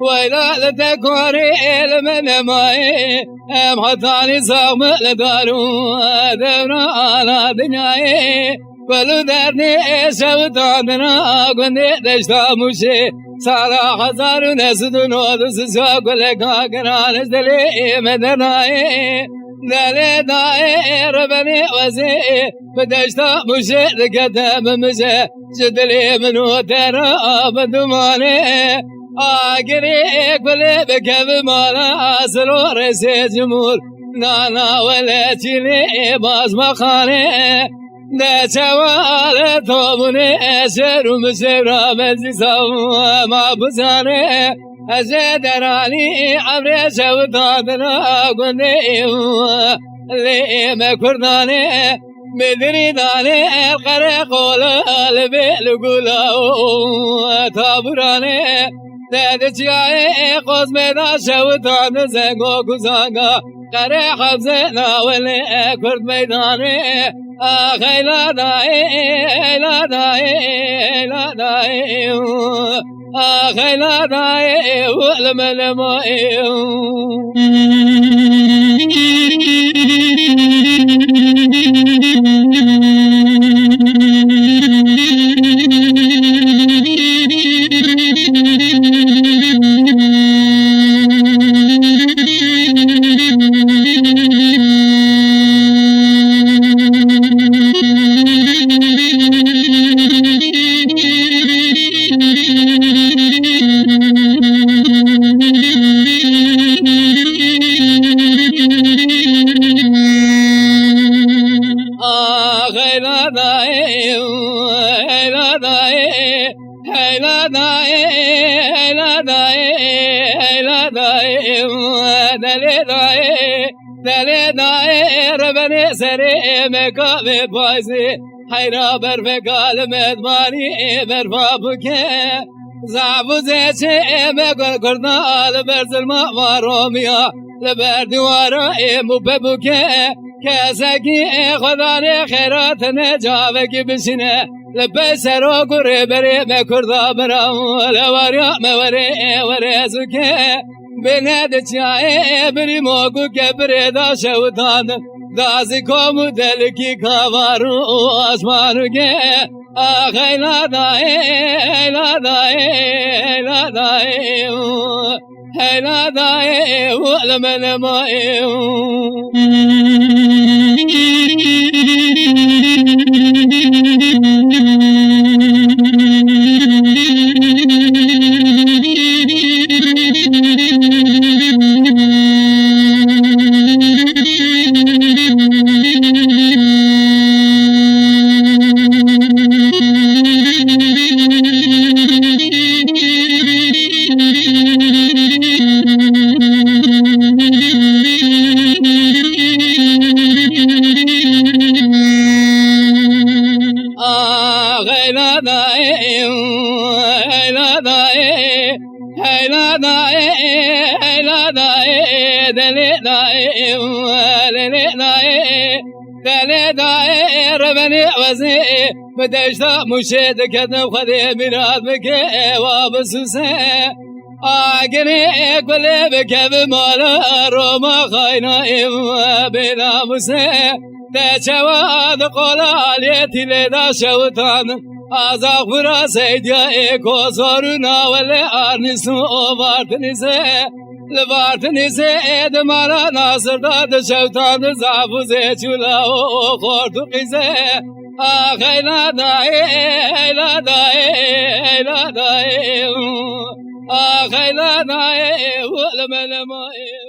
وإذا تكوري من ماي أم حطاني صغم لدارو دبنا على دنياي ولو درني شوطاننا قندي دشتا مشي سارا حزار نسدون ودس ساق لكا كران ازدلي مدناي دلي داي ربني وزي بدشتا مشي لكتب مشي جدلي منو ترى بدماني آگری کلی بکب مالا سرور سی جمول نانا ولی چیلی باز مخانه ده چوال توبونه شروم شرا بزی سو ما بزانه اجه درانی عمر شوطادنا گنده لیم کردانه بدری دانه قره قول بلگولا تابورانه ده چیای قوز میدا شوطان زنگو گزانگا قره حبزه ناولی کرد میدانه آخی لادای لادای لادای آخی لادای ولملمای دل دایر بنی سری مکاوی بازی حیرا بر فکال مدمانی بر فابوکه زعبوزه چه مگر کردال بر ظلم وارومیا لبر دوارا ایمو ببوکه کسکی خدا نه خیرات نجاوه کی بشینه لبه سرو گره بری مکردا برام لواریا موری وری زوکه بناد چای بری موگو که بری دا شوطان دازی کومو دل کی کاوارو آسمانو که آخی لادای لادای لادای لادای ولملمای ربني وزي بدشتا مشيت كتب خدي بنات بكي وابسوسي آگنی کلی بکب مالا روما خاینا ایم بنا مسه تچواد قلالیتی لدا شوطان آزاق برا سیدیا ایکو زورنا ولی آرنسو وارتنیسه لبارتنیسه اید مالا ناصر داد شوطان زعفوزه چولا و خورتو قیزه Hayla daye, hayla daye, hayla daye. Hayla daye, wala malamaye.